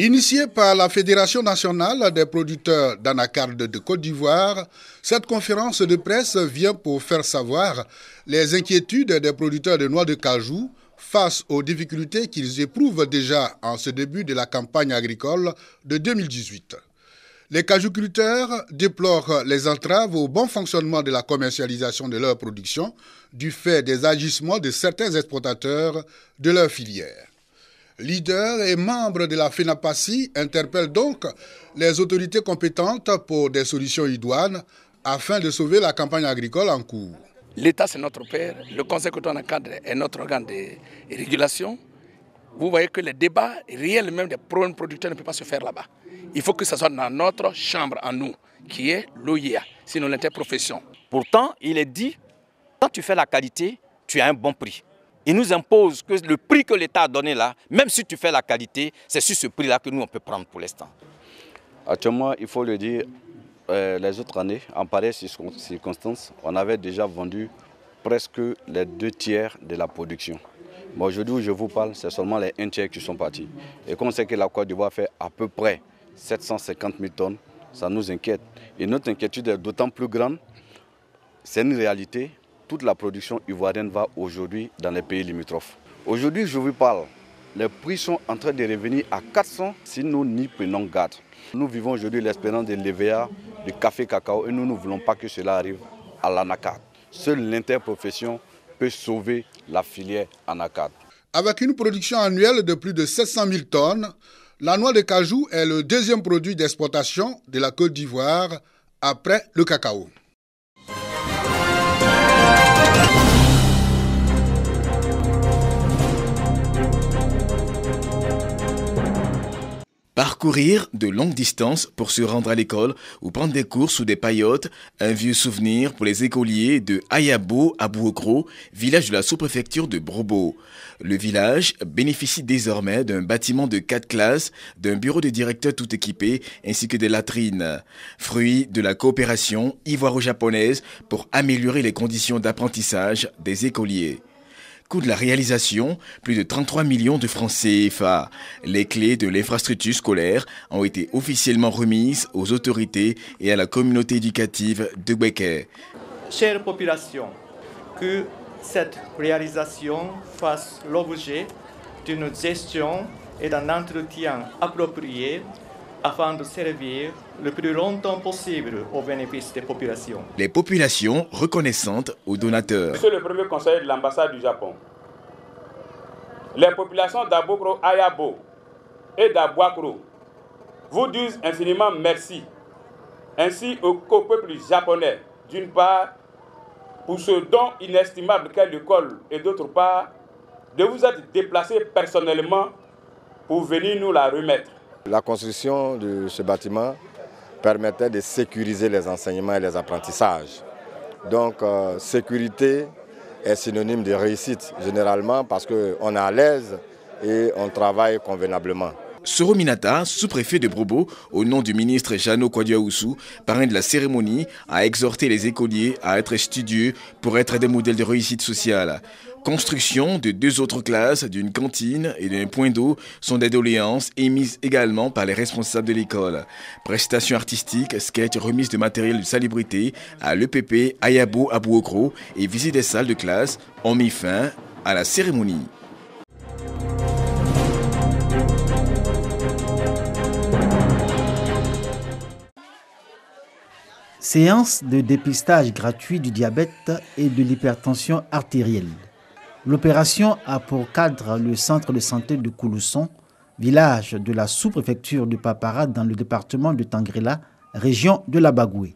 Initiée par la Fédération nationale des producteurs d'anacarde de Côte d'Ivoire, cette conférence de presse vient pour faire savoir les inquiétudes des producteurs de noix de cajou face aux difficultés qu'ils éprouvent déjà en ce début de la campagne agricole de 2018. Les cajuculteurs déplorent les entraves au bon fonctionnement de la commercialisation de leur production du fait des agissements de certains exportateurs de leur filière. Leaders et membres de la FENAPACI interpellent donc les autorités compétentes pour des solutions idoines afin de sauver la campagne agricole en cours. L'État, c'est notre père, le Conseil côtier cadre est notre organe de régulation. Vous voyez que les débats réels même des problèmes producteurs ne peuvent pas se faire là-bas. Il faut que ce soit dans notre chambre à nous, qui est l'OIA, sinon l'interprofession. Pourtant, il est dit, quand tu fais la qualité, tu as un bon prix. Il nous impose que le prix que l'État a donné là, même si tu fais la qualité, c'est sur ce prix-là que nous on peut prendre pour l'instant. Actuellement, il faut le dire, les autres années, en pareille circonstances, on avait déjà vendu presque les 2/3 de la production. Bon, aujourd'hui où je vous parle, c'est seulement les 1/3 qui sont partis. Et comme on sait que la Côte d'Ivoire fait à peu près 750 000 tonnes, ça nous inquiète. Et notre inquiétude est d'autant plus grande, c'est une réalité. Toute la production ivoirienne va aujourd'hui dans les pays limitrophes. Aujourd'hui, je vous parle, les prix sont en train de revenir à 400 si nous n'y prenons garde. Nous vivons aujourd'hui l'expérience de l'EVA, du café cacao et nous ne voulons pas que cela arrive à l'anacarde. Seule l'interprofession peut sauver la filière anacarde. Avec une production annuelle de plus de 700 000 tonnes, la noix de cajou est le deuxième produit d'exportation de la Côte d'Ivoire après le cacao. Parcourir de longues distances pour se rendre à l'école ou prendre des cours sous des paillotes, un vieux souvenir pour les écoliers de Ayabo à Bouokro, village de la sous-préfecture de Brobo. Le village bénéficie désormais d'un bâtiment de 4 classes, d'un bureau de directeur tout équipé ainsi que des latrines. Fruit de la coopération ivoiro-japonaise pour améliorer les conditions d'apprentissage des écoliers. Coût de la réalisation, plus de 33 millions de francs CFA. Les clés de l'infrastructure scolaire ont été officiellement remises aux autorités et à la communauté éducative de Béké. Chère population, que cette réalisation fasse l'objet d'une gestion et d'un entretien approprié afin de servir le plus longtemps possible au bénéfice des populations. Les populations reconnaissantes aux donateurs. Monsieur le premier conseiller de l'ambassade du Japon, les populations d'Abokro Ayabo et d'Abouakro vous disent infiniment merci, ainsi qu'au peuple japonais, d'une part, pour ce don inestimable qu'est l'école, et d'autre part, de vous être déplacés personnellement pour venir nous la remettre. La construction de ce bâtiment permettait de sécuriser les enseignements et les apprentissages. Donc, sécurité est synonyme de réussite, généralement, parce qu'on est à l'aise et on travaille convenablement. Soro Minata, sous-préfet de Brobo, au nom du ministre Jano Kwadiaoussou, parrain de la cérémonie, a exhorté les écoliers à être studieux pour être des modèles de réussite sociale. Construction de 2 autres classes, d'une cantine et d'un point d'eau sont des doléances émises également par les responsables de l'école. Prestations artistiques, sketch, remise de matériel de salubrité à l'EPP Ayabo à Bouokro et visite des salles de classe ont mis fin à la cérémonie. Séance de dépistage gratuit du diabète et de l'hypertension artérielle. L'opération a pour cadre le centre de santé de Koulousson, village de la sous-préfecture de Papara dans le département de Tangrela, région de la Bagoué.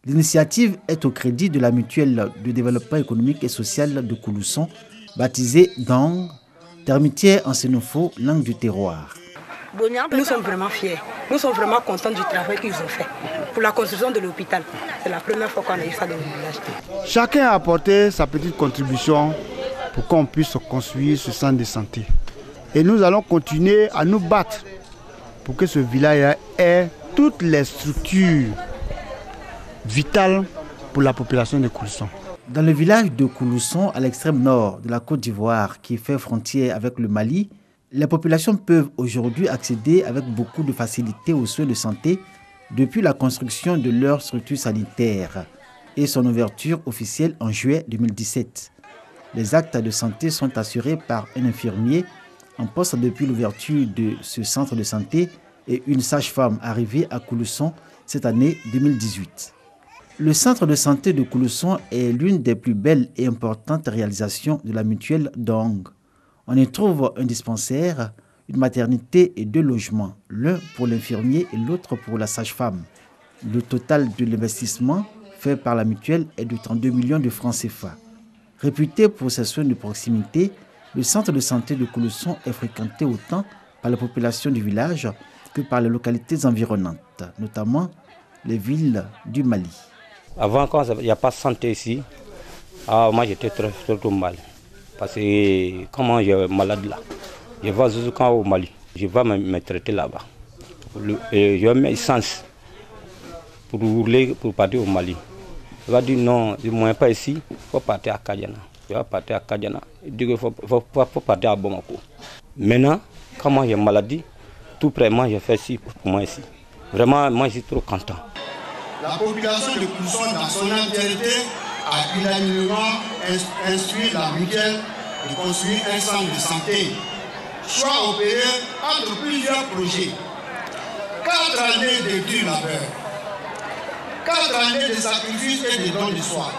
L'initiative est au crédit de la mutuelle de développement économique et social de Koulousson, baptisée Dong, termitière en sénoufo, langue du terroir. Nous sommes vraiment fiers, nous sommes vraiment contents du travail qu'ils ont fait pour la construction de l'hôpital. C'est la première fois qu'on a eu ça dans le village. Chacun a apporté sa petite contribution pour qu'on puisse construire ce centre de santé. Et nous allons continuer à nous battre pour que ce village ait toutes les structures vitales pour la population de Koulousson. Dans le village de Koulousson, à l'extrême nord de la Côte d'Ivoire, qui fait frontière avec le Mali, Les populations peuvent aujourd'hui accéder avec beaucoup de facilité aux soins de santé depuis la construction de leur structure sanitaire et son ouverture officielle en juillet 2017. Les actes de santé sont assurés par un infirmier en poste depuis l'ouverture de ce centre de santé et une sage-femme arrivée à Koulousson cette année 2018. Le centre de santé de Koulousson est l'une des plus belles et importantes réalisations de la mutuelle Dong. On y trouve un dispensaire, une maternité et 2 logements, l'un pour l'infirmier et l'autre pour la sage-femme. Le total de l'investissement fait par la mutuelle est de 32 millions de francs CFA. Réputé pour ses soins de proximité, le centre de santé de Koulousson est fréquenté autant par la population du village que par les localités environnantes, notamment les villes du Mali. Avant, quand il n'y a pas de santé ici, moi j'étais très mal. Parce que comment je suis malade là, je vais jusqu'au au Mali, je vais me traiter là-bas. Je mets essence pour rouler, pour partir au Mali. Il va dire non, je ne viens pas ici, il faut partir à Kadiana. Je vais partir à Kadiana. Il dit qu'il faut partir à Bamako. Maintenant, quand moi j'ai maladie, tout près, moi j'ai fait ci pour moi ici. Vraiment, moi je suis trop content. La population de Koulousson dans son entièreté a unanimement instruit la mutuelle de construire un centre de santé, choix opéré entre plusieurs projets. 4 années de dur labeur, 4 années de sacrifices et de dons de soi.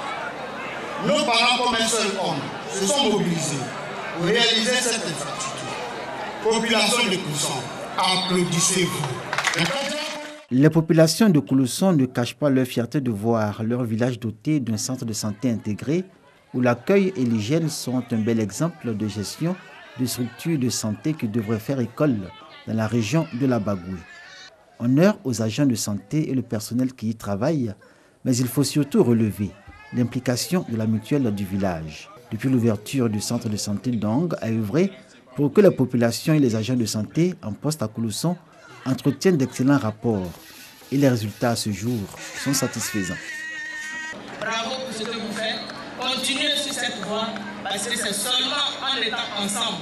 Nos parents, comme un seul homme, se sont mobilisés pour réaliser cette infrastructure. Population de Koulousson, applaudissez-vous. Les populations de Koulousson ne cachent pas leur fierté de voir leur village doté d'un centre de santé intégré où l'accueil et l'hygiène sont un bel exemple de gestion de structures de santé qui devraient faire école dans la région de la Bagoué. Honneur aux agents de santé et le personnel qui y travaillent, mais il faut surtout relever l'implication de la mutuelle du village. Depuis l'ouverture du centre de santé Dong a œuvré pour que la population et les agents de santé en poste à Koulousson entretiennent d'excellents rapports et les résultats à ce jour sont satisfaisants. Bravo pour ce que vous faites. Continuez sur cette voie parce que c'est seulement en étant ensemble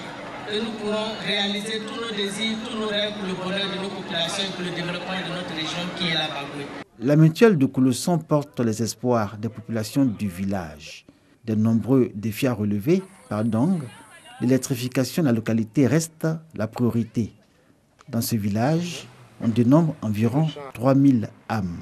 que nous pourrons réaliser tous nos désirs, tous nos rêves pour le bonheur de nos populations et pour le développement de notre région qui est la Bagoué. La mutuelle de Koulousson porte les espoirs des populations du village. De nombreux défis à relever par Dong, l'électrification de la localité reste la priorité. Dans ce village, on dénombre environ 3000 âmes.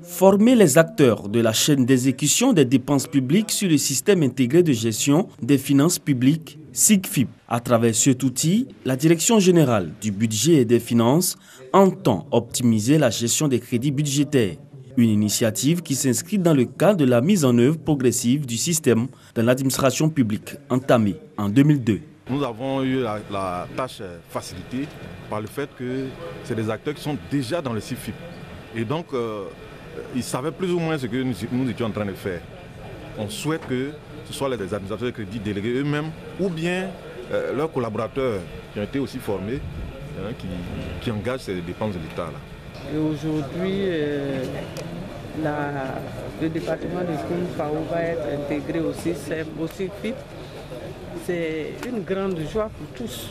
Former les acteurs de la chaîne d'exécution des dépenses publiques sur le système intégré de gestion des finances publiques, SIGFIP. À travers cet outil, la Direction générale du budget et des finances entend optimiser la gestion des crédits budgétaires. Une initiative qui s'inscrit dans le cadre de la mise en œuvre progressive du système dans l'administration publique entamée en 2002. Nous avons eu la tâche facilitée par le fait que c'est des acteurs qui sont déjà dans le SIGFIP. Et donc, ils savaient plus ou moins ce que nous étions en train de faire. On souhaite que ce soit les administrateurs de crédit délégués eux-mêmes ou bien leurs collaborateurs qui ont été aussi formés, qui engagent ces dépenses de l'État. Et aujourd'hui, le département de Koumfaou va être intégré aussi, au SIGFIP. C'est une grande joie pour tous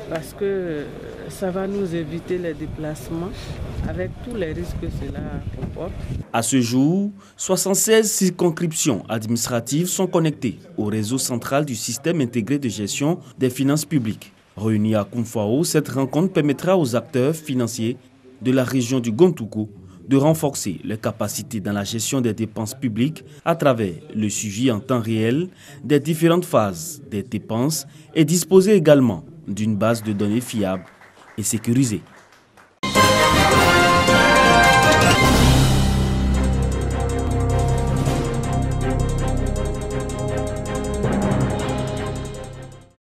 parce que ça va nous éviter les déplacements avec tous les risques que cela comporte. À ce jour, 76 circonscriptions administratives sont connectées au réseau central du système intégré de gestion des finances publiques. Réunis à Koumfaou, cette rencontre permettra aux acteurs financiers de la région du Gontoukou de renforcer leurs capacités dans la gestion des dépenses publiques à travers le suivi en temps réel des différentes phases des dépenses et disposer également d'une base de données fiable et sécurisée.